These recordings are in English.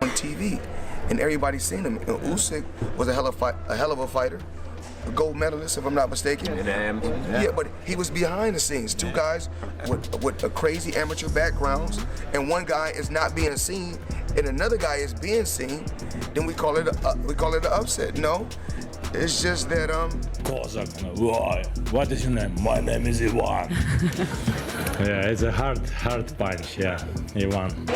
on TV, and everybody's seen him. And Usyk was a hell of a fighter, a gold medalist, if I'm not mistaken. Yeah, but he was behind the scenes. Two guys with a crazy amateur backgrounds, and one guy is not being seen, and another guy is being seen. Then we call it an upset. No, it's just that Kozak, why? What is your name? My name is Ivan. Yeah, it's a hard punch. Yeah, Ivan.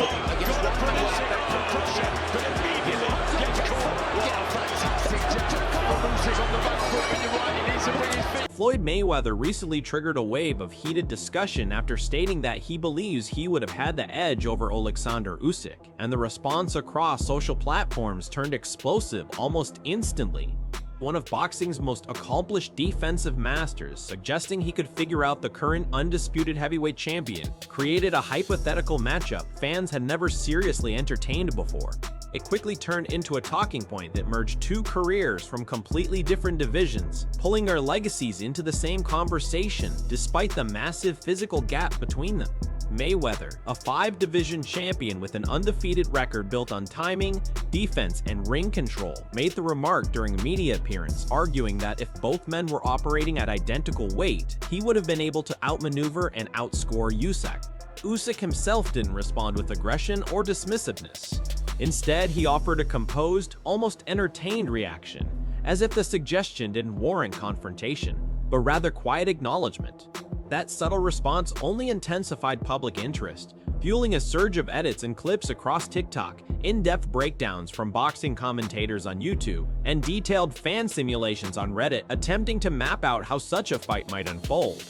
Floyd Mayweather recently triggered a wave of heated discussion after stating that he believes he would have had the edge over Oleksandr Usyk, and the response across social platforms turned explosive almost instantly. One of boxing's most accomplished defensive masters, suggesting he could figure out the current undisputed heavyweight champion, created a hypothetical matchup fans had never seriously entertained before. It quickly turned into a talking point that merged two careers from completely different divisions, pulling their legacies into the same conversation despite the massive physical gap between them. Mayweather, a 5-division champion with an undefeated record built on timing, defense, and ring control, made the remark during a media appearance, arguing that if both men were operating at identical weight, he would have been able to outmaneuver and outscore Usyk. Usyk himself didn't respond with aggression or dismissiveness. Instead, he offered a composed, almost entertained reaction, as if the suggestion didn't warrant confrontation, but rather quiet acknowledgement. That subtle response only intensified public interest, fueling a surge of edits and clips across TikTok, in-depth breakdowns from boxing commentators on YouTube, and detailed fan simulations on Reddit attempting to map out how such a fight might unfold.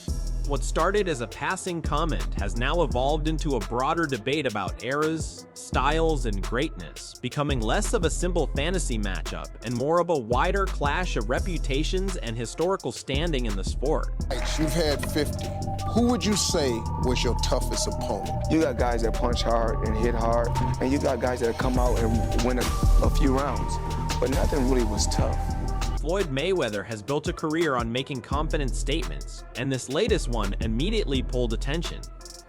What started as a passing comment has now evolved into a broader debate about eras, styles, and greatness, becoming less of a simple fantasy matchup and more of a wider clash of reputations and historical standing in the sport. You've had 50. Who would you say was your toughest opponent? you got guys that punch hard and hit hard, and you got guys that come out and win a few rounds, but nothing really was tough. Floyd Mayweather has built a career on making confident statements, and this latest one immediately pulled attention.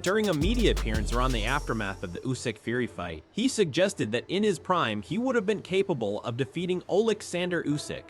During a media appearance around the aftermath of the Usyk-Fury fight, he suggested that in his prime, he would have been capable of defeating Oleksandr Usyk.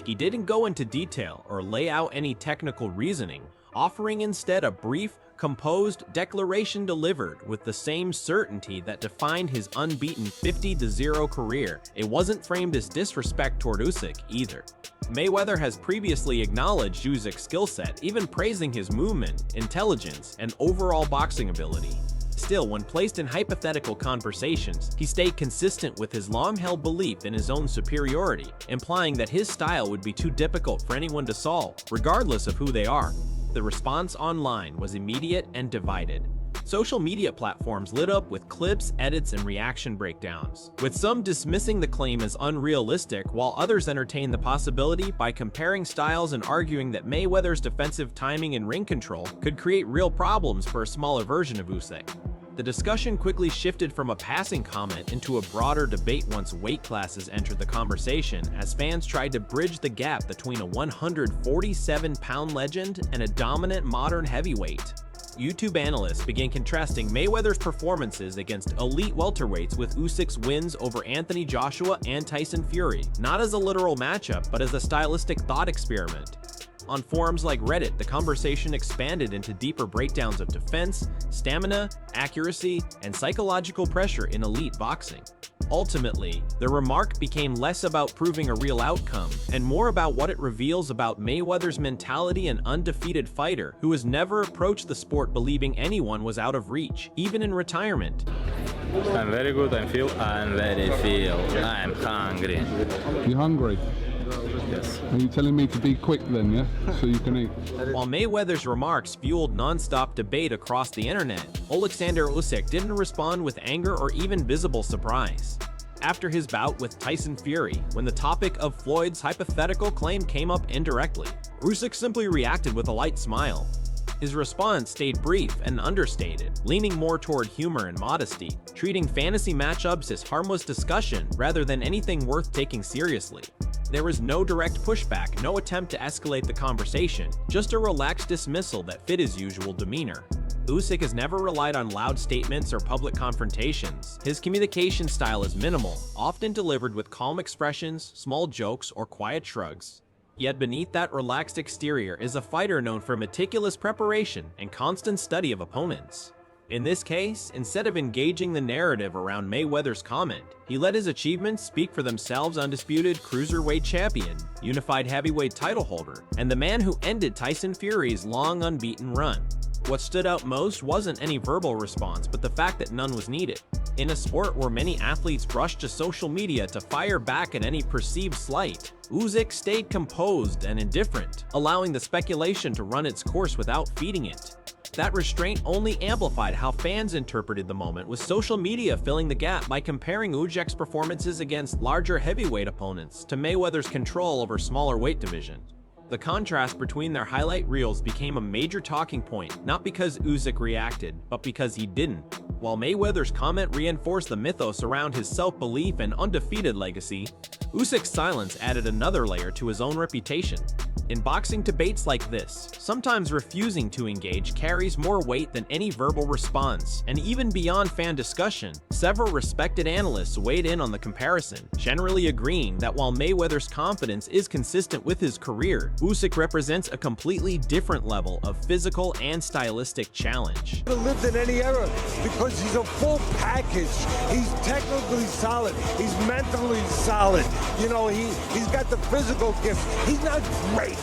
He didn't go into detail or lay out any technical reasoning, offering instead a brief, composed declaration delivered with the same certainty that defined his unbeaten 50-0 career. It wasn't framed as disrespect toward Usyk either. Mayweather has previously acknowledged Usyk's skill set, even praising his movement, intelligence, and overall boxing ability. Still, when placed in hypothetical conversations, he stayed consistent with his long-held belief in his own superiority, implying that his style would be too difficult for anyone to solve, regardless of who they are. The response online was immediate and divided. Social media platforms lit up with clips, edits, and reaction breakdowns, with some dismissing the claim as unrealistic, while others entertained the possibility by comparing styles and arguing that Mayweather's defensive timing and ring control could create real problems for a smaller version of Usyk. The discussion quickly shifted from a passing comment into a broader debate once weight classes entered the conversation, as fans tried to bridge the gap between a 147-pound legend and a dominant modern heavyweight. YouTube analysts began contrasting Mayweather's performances against elite welterweights with Usyk's wins over Anthony Joshua and Tyson Fury, not as a literal matchup, but as a stylistic thought experiment. On forums like Reddit, the conversation expanded into deeper breakdowns of defense, stamina, accuracy, and psychological pressure in elite boxing. Ultimately, the remark became less about proving a real outcome and more about what it reveals about Mayweather's mentality, an undefeated fighter who has never approached the sport believing anyone was out of reach, even in retirement. I'm very good. I'm hungry. You hungry? Yes. Are you telling me to be quick then, yeah? So you can eat? While Mayweather's remarks fueled non-stop debate across the internet, Oleksandr Usyk didn't respond with anger or even visible surprise. After his bout with Tyson Fury, when the topic of Floyd's hypothetical claim came up indirectly, Usyk simply reacted with a light smile. His response stayed brief and understated, leaning more toward humor and modesty, treating fantasy matchups as harmless discussion rather than anything worth taking seriously. There was no direct pushback, no attempt to escalate the conversation, just a relaxed dismissal that fit his usual demeanor. Usyk has never relied on loud statements or public confrontations. His communication style is minimal, often delivered with calm expressions, small jokes, or quiet shrugs. Yet beneath that relaxed exterior is a fighter known for meticulous preparation and constant study of opponents. In this case, instead of engaging the narrative around Mayweather's comment, he let his achievements speak for themselves: undisputed cruiserweight champion, unified heavyweight title holder, and the man who ended Tyson Fury's long unbeaten run. What stood out most wasn't any verbal response, but the fact that none was needed. In a sport where many athletes rush to social media to fire back at any perceived slight, Usyk stayed composed and indifferent, allowing the speculation to run its course without feeding it. That restraint only amplified how fans interpreted the moment, with social media filling the gap by comparing Usyk's performances against larger heavyweight opponents to Mayweather's control over smaller weight divisions. The contrast between their highlight reels became a major talking point, not because Usyk reacted, but because he didn't. While Mayweather's comment reinforced the mythos around his self-belief and undefeated legacy, Usyk's silence added another layer to his own reputation. In boxing debates like this, sometimes refusing to engage carries more weight than any verbal response, and even beyond fan discussion, several respected analysts weighed in on the comparison, generally agreeing that while Mayweather's confidence is consistent with his career, Usyk represents a completely different level of physical and stylistic challenge. He lived in any era because he's a full package. He's technically solid. He's mentally solid. You know, he's got the physical gift. He's not great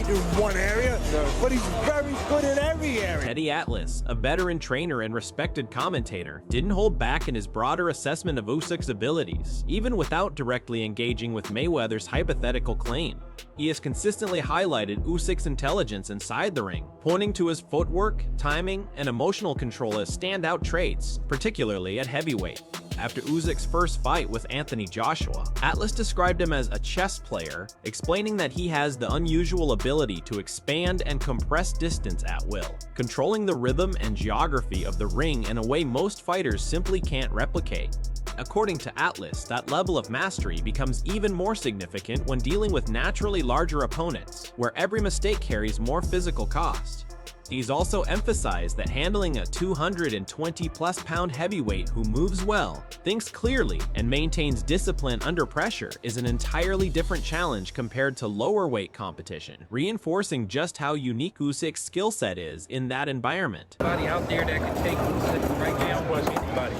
in one area, but he's very good in every area. Teddy Atlas, a veteran trainer and respected commentator, didn't hold back in his broader assessment of Usyk's abilities, even without directly engaging with Mayweather's hypothetical claim. He has consistently highlighted Usyk's intelligence inside the ring, pointing to his footwork, timing, and emotional control as standout traits, particularly at heavyweight. After Usyk's first fight with Anthony Joshua, Atlas described him as a chess player, explaining that he has the unusual ability to expand and compress distance at will, controlling the rhythm and geography of the ring in a way most fighters simply can't replicate. According to Atlas, that level of mastery becomes even more significant when dealing with naturally larger opponents, where every mistake carries more physical cost. He's also emphasized that handling a 220-plus pound heavyweight who moves well, thinks clearly, and maintains discipline under pressure is an entirely different challenge compared to lower weight competition, reinforcing just how unique Usyk's skill set is in that environment. Anybody out there that can take Usyk right now was anybody.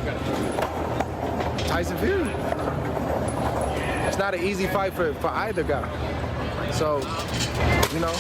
Tyson Fury. It's not an easy fight for either guy. So, you know,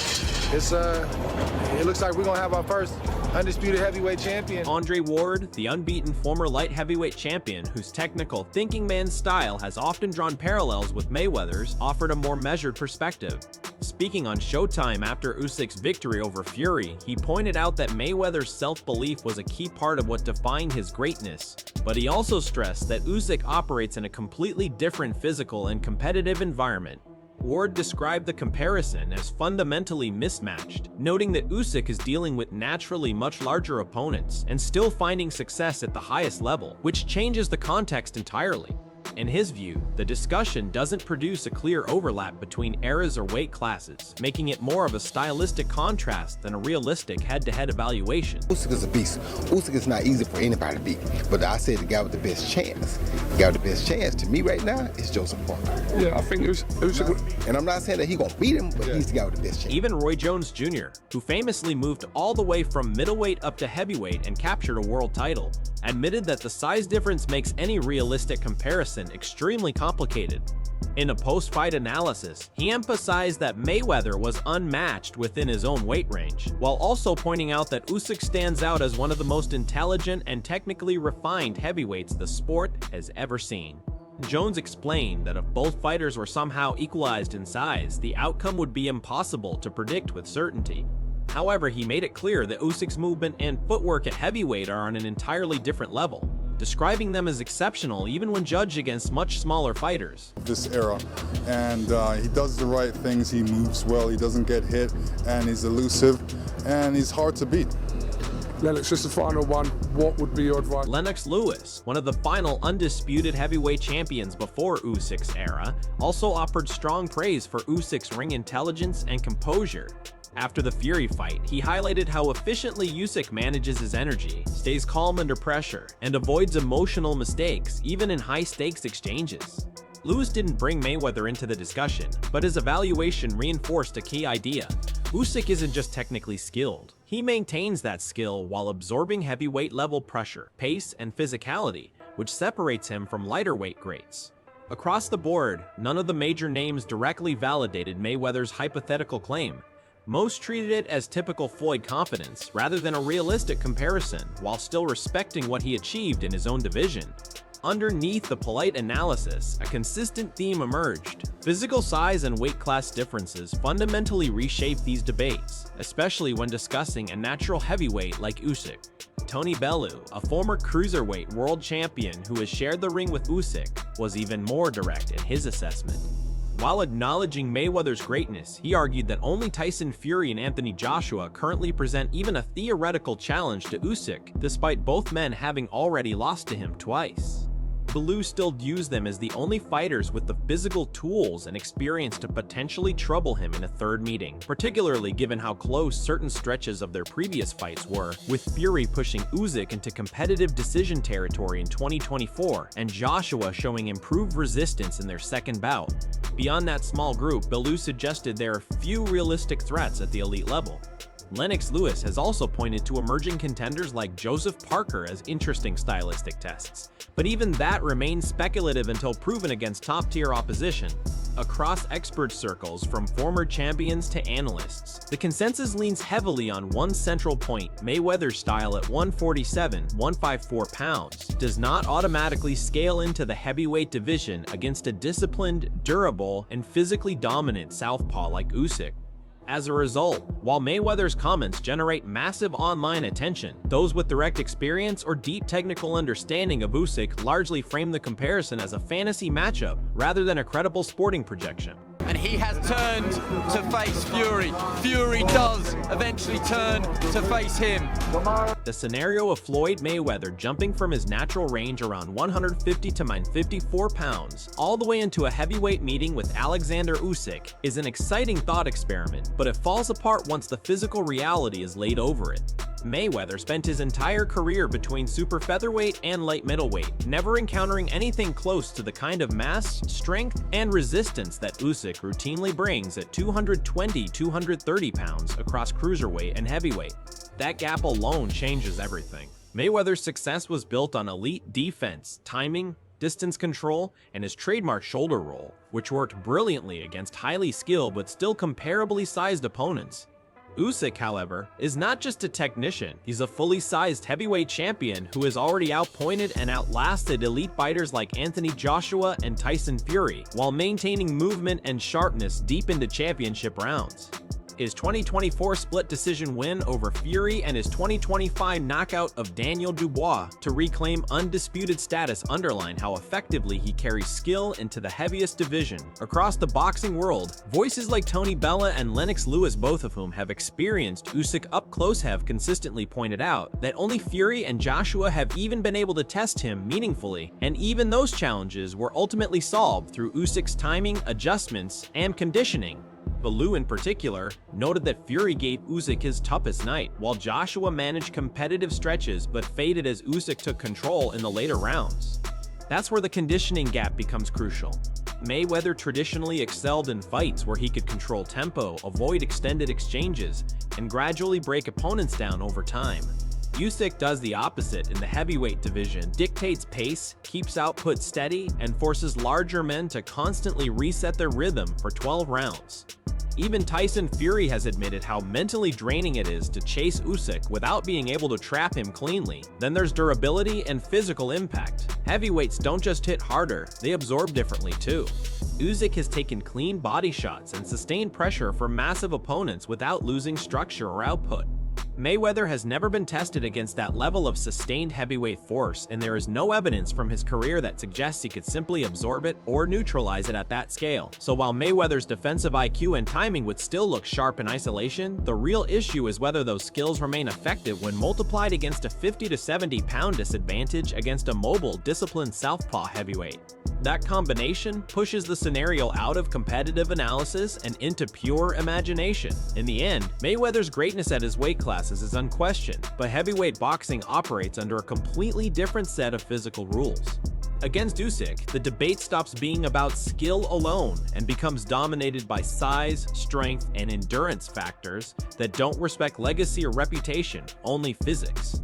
it looks like we're gonna have our first undisputed heavyweight champion. Andre Ward, the unbeaten former light heavyweight champion whose technical thinking man's style has often drawn parallels with Mayweather's, offered a more measured perspective. Speaking on Showtime after Usyk's victory over Fury, he pointed out that Mayweather's self-belief was a key part of what defined his greatness, but he also stressed that Usyk operates in a completely different physical and competitive environment. Ward described the comparison as fundamentally mismatched, noting that Usyk is dealing with naturally much larger opponents and still finding success at the highest level, which changes the context entirely. In his view, the discussion doesn't produce a clear overlap between eras or weight classes, making it more of a stylistic contrast than a realistic head-to-head evaluation. Usyk is a beast. Usyk is not easy for anybody to beat, but I said the guy with the best chance. The guy with the best chance to me right now is Joseph Parker. Yeah, I think Usyk. And I'm not saying that he's gonna beat him, but he's the guy with the best chance. Even Roy Jones Jr., who famously moved all the way from middleweight up to heavyweight and captured a world title, admitted that the size difference makes any realistic comparison extremely complicated. In a post-fight analysis, he emphasized that Mayweather was unmatched within his own weight range, while also pointing out that Usyk stands out as one of the most intelligent and technically refined heavyweights the sport has ever seen. Jones explained that if both fighters were somehow equalized in size, the outcome would be impossible to predict with certainty. However, he made it clear that Usyk's movement and footwork at heavyweight are on an entirely different level, describing them as exceptional even when judged against much smaller fighters. This era, and he does the right things, he moves well, he doesn't get hit, and he's elusive, and he's hard to beat. Lennox, just the final one. What would be your advice? Lennox Lewis, one of the final undisputed heavyweight champions before Usyk's era, also offered strong praise for Usyk's ring intelligence and composure. After the Fury fight, he highlighted how efficiently Usyk manages his energy, stays calm under pressure, and avoids emotional mistakes even in high-stakes exchanges. Lewis didn't bring Mayweather into the discussion, but his evaluation reinforced a key idea. Usyk isn't just technically skilled, he maintains that skill while absorbing heavyweight-level pressure, pace, and physicality, which separates him from lighter-weight greats. Across the board, none of the major names directly validated Mayweather's hypothetical claim. Most treated it as typical Floyd confidence rather than a realistic comparison, while still respecting what he achieved in his own division. Underneath the polite analysis, a consistent theme emerged. Physical size and weight class differences fundamentally reshape these debates, especially when discussing a natural heavyweight like Usyk. Tony Bellew, a former cruiserweight world champion who has shared the ring with Usyk, was even more direct in his assessment. While acknowledging Mayweather's greatness, he argued that only Tyson Fury and Anthony Joshua currently present even a theoretical challenge to Usyk, despite both men having already lost to him twice. Bellew still views them as the only fighters with the physical tools and experience to potentially trouble him in a third meeting, particularly given how close certain stretches of their previous fights were, with Fury pushing Usyk into competitive decision territory in 2024 and Joshua showing improved resistance in their second bout. Beyond that small group, Bellew suggested there are few realistic threats at the elite level. Lennox Lewis has also pointed to emerging contenders like Joseph Parker as interesting stylistic tests, but even that remains speculative until proven against top-tier opposition. Across expert circles, from former champions to analysts, the consensus leans heavily on one central point: Mayweather's style at 147, 154 pounds does not automatically scale into the heavyweight division against a disciplined, durable, and physically dominant southpaw like Usyk. As a result, while Mayweather's comments generate massive online attention, those with direct experience or deep technical understanding of Usyk largely frame the comparison as a fantasy matchup rather than a credible sporting projection. And he has turned to face Fury. Fury does eventually turn to face him. The scenario of Floyd Mayweather jumping from his natural range around 150 to 54 pounds all the way into a heavyweight meeting with Oleksandr Usyk is an exciting thought experiment, but it falls apart once the physical reality is laid over it. Mayweather spent his entire career between super featherweight and light middleweight, never encountering anything close to the kind of mass, strength, and resistance that Usyk routinely brings at 220-230 pounds across cruiserweight and heavyweight. That gap alone changes everything. Mayweather's success was built on elite defense, timing, distance control, and his trademark shoulder roll, which worked brilliantly against highly skilled but still comparably sized opponents. Usyk, however, is not just a technician, he's a fully sized heavyweight champion who has already outpointed and outlasted elite fighters like Anthony Joshua and Tyson Fury, while maintaining movement and sharpness deep into championship rounds. His 2024 split decision win over Fury and his 2025 knockout of Daniel Dubois to reclaim undisputed status underline how effectively he carries skill into the heaviest division. Across the boxing world, voices like Tony Bellew and Lennox Lewis, both of whom have experienced Usyk up close, have consistently pointed out that only Fury and Joshua have even been able to test him meaningfully, and even those challenges were ultimately solved through Usyk's timing, adjustments, and conditioning. Bellew, in particular, noted that Fury gave Usyk his toughest night, while Joshua managed competitive stretches but faded as Usyk took control in the later rounds. That's where the conditioning gap becomes crucial. Mayweather traditionally excelled in fights where he could control tempo, avoid extended exchanges, and gradually break opponents down over time. Usyk does the opposite in the heavyweight division, dictates pace, keeps output steady, and forces larger men to constantly reset their rhythm for 12 rounds. Even Tyson Fury has admitted how mentally draining it is to chase Usyk without being able to trap him cleanly. Then there's durability and physical impact. Heavyweights don't just hit harder, they absorb differently too. Usyk has taken clean body shots and sustained pressure from massive opponents without losing structure or output. Mayweather has never been tested against that level of sustained heavyweight force, and there is no evidence from his career that suggests he could simply absorb it or neutralize it at that scale. So while Mayweather's defensive IQ and timing would still look sharp in isolation, the real issue is whether those skills remain effective when multiplied against a 50 to 70 pound disadvantage against a mobile, disciplined southpaw heavyweight. That combination pushes the scenario out of competitive analysis and into pure imagination. In the end, Mayweather's greatness at his weight classes is unquestioned, but heavyweight boxing operates under a completely different set of physical rules. Against Usyk, the debate stops being about skill alone and becomes dominated by size, strength, and endurance factors that don't respect legacy or reputation, only physics.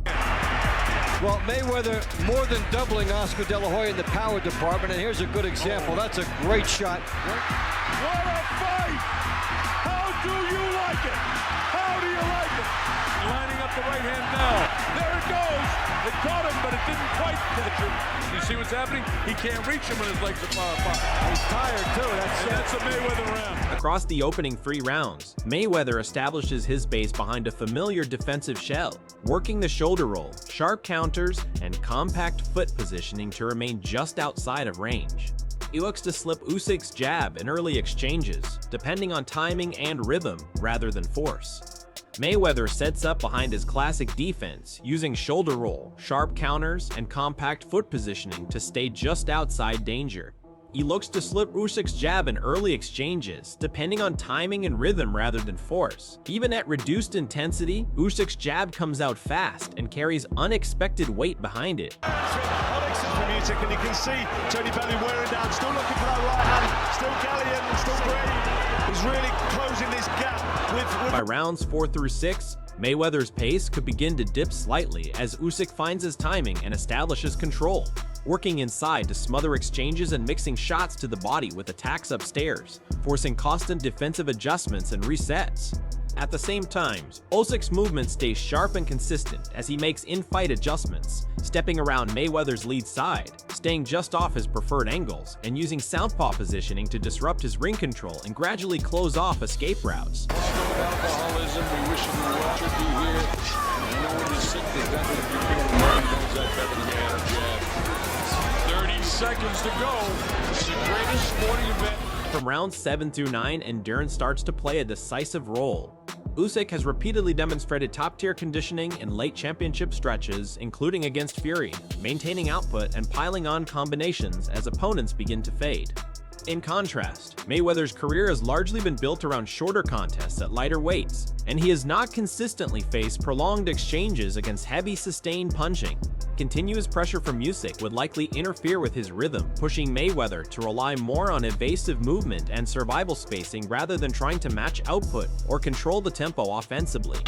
Well, Mayweather more than doubling Oscar De La Hoya in the power department, and here's a good example. That's a great shot. What a fight! How do you like it? How do you like it? Lining up the right hand now. There it goes. It caught him, but it didn't quite catch him. You see what's happening? He can't reach him when his legs are far apart. He's tired, too. That's a Mayweather round. Across the opening 3 rounds, Mayweather establishes his base behind a familiar defensive shell, working the shoulder roll, sharp counters, and compact foot positioning to remain just outside of range. He looks to slip Usyk's jab in early exchanges, depending on timing and rhythm rather than force. Mayweather sets up behind his classic defense, using shoulder roll, sharp counters, and compact foot positioning to stay just outside danger. He looks to slip Usyk's jab in early exchanges, depending on timing and rhythm rather than force. Even at reduced intensity, Usyk's jab comes out fast and carries unexpected weight behind it. From Usyk, and you can see Tony Bellew wearing down, still looking for that right hand, still Gallion, still Brady. He's really closing this gap with... By rounds 4 through 6, Mayweather's pace could begin to dip slightly as Usyk finds his timing and establishes control, working inside to smother exchanges and mixing shots to the body with attacks upstairs, forcing constant defensive adjustments and resets. At the same time, Usyk's movement stays sharp and consistent as he makes in-fight adjustments, stepping around Mayweather's lead side, staying just off his preferred angles, and using southpaw positioning to disrupt his ring control and gradually close off escape routes. Alcoholism, we wish him well, should be here. I know when he's sick, there's definitely feeling where he knows that better than jab. 30 seconds to go. It's the greatest sporting event. From rounds 7 through 9, endurance starts to play a decisive role. Usyk has repeatedly demonstrated top-tier conditioning in late championship stretches, including against Fury, maintaining output and piling on combinations as opponents begin to fade. In contrast, Mayweather's career has largely been built around shorter contests at lighter weights, and he has not consistently faced prolonged exchanges against heavy sustained punching. Continuous pressure from Usyk would likely interfere with his rhythm, pushing Mayweather to rely more on evasive movement and survival spacing rather than trying to match output or control the tempo offensively.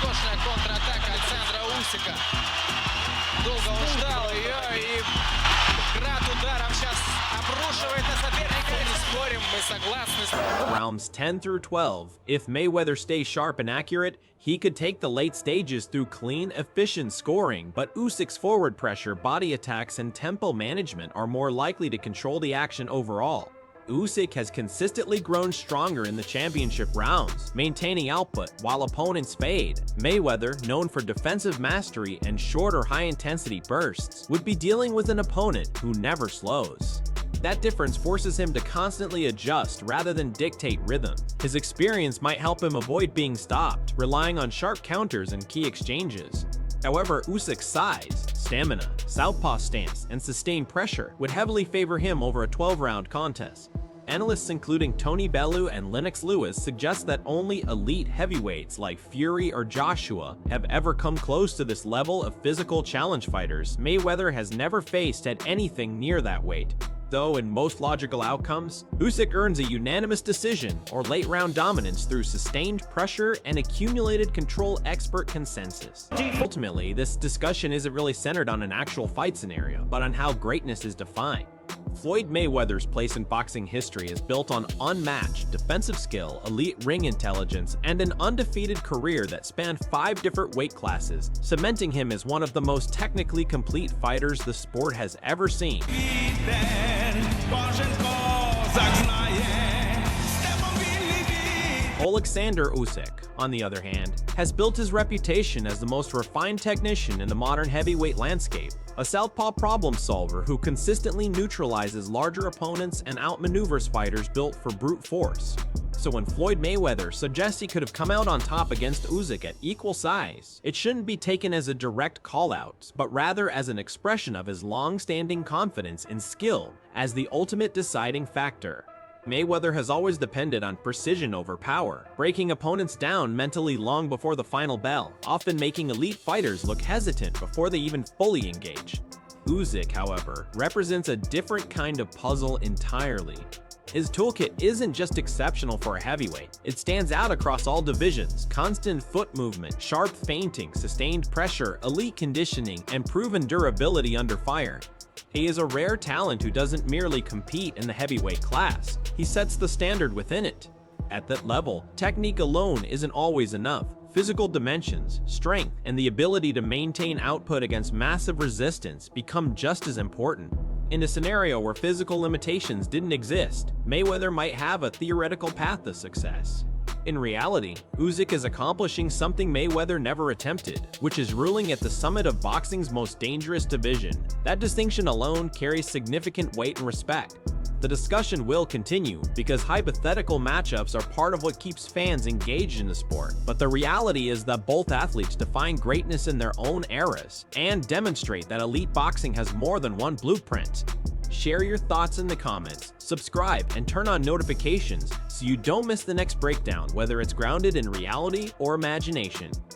Rounds 10 through 12, if Mayweather stays sharp and accurate, he could take the late stages through clean, efficient scoring, but Usyk's forward pressure, body attacks, and tempo management are more likely to control the action overall. Usyk has consistently grown stronger in the championship rounds, maintaining output while opponents fade. Mayweather, known for defensive mastery and shorter high-intensity bursts, would be dealing with an opponent who never slows. That difference forces him to constantly adjust rather than dictate rhythm. His experience might help him avoid being stopped, relying on sharp counters and key exchanges. However, Usyk's size, stamina, southpaw stance, and sustained pressure would heavily favor him over a 12-round contest. Analysts including Tony Bellew and Lennox Lewis suggest that only elite heavyweights like Fury or Joshua have ever come close to this level of physical challenge fighters Mayweather has never faced at anything near that weight. Though in most logical outcomes, Usyk earns a unanimous decision or late-round dominance through sustained pressure and accumulated control expert consensus. Ultimately, this discussion isn't really centered on an actual fight scenario, but on how greatness is defined. Floyd Mayweather's place in boxing history is built on unmatched defensive skill, elite ring intelligence, and an undefeated career that spanned 5 different weight classes, cementing him as one of the most technically complete fighters the sport has ever seen. Oleksandr Usyk, on the other hand, has built his reputation as the most refined technician in the modern heavyweight landscape, a southpaw problem solver who consistently neutralizes larger opponents and outmaneuvers fighters built for brute force. So when Floyd Mayweather suggests he could have come out on top against Usyk at equal size, it shouldn't be taken as a direct call-out, but rather as an expression of his long-standing confidence and skill as the ultimate deciding factor. Mayweather has always depended on precision over power, breaking opponents down mentally long before the final bell, often making elite fighters look hesitant before they even fully engage. Usyk, however, represents a different kind of puzzle entirely. His toolkit isn't just exceptional for a heavyweight, it stands out across all divisions: constant foot movement, sharp feinting, sustained pressure, elite conditioning, and proven durability under fire. He is a rare talent who doesn't merely compete in the heavyweight class, he sets the standard within it. At that level, technique alone isn't always enough. Physical dimensions, strength, and the ability to maintain output against massive resistance become just as important. In a scenario where physical limitations didn't exist, Mayweather might have a theoretical path to success. In reality, Usyk is accomplishing something Mayweather never attempted, which is ruling at the summit of boxing's most dangerous division. That distinction alone carries significant weight and respect. The discussion will continue because hypothetical matchups are part of what keeps fans engaged in the sport, but the reality is that both athletes define greatness in their own eras and demonstrate that elite boxing has more than one blueprint. Share your thoughts in the comments, subscribe, and turn on notifications so you don't miss the next breakdown, whether it's grounded in reality or imagination.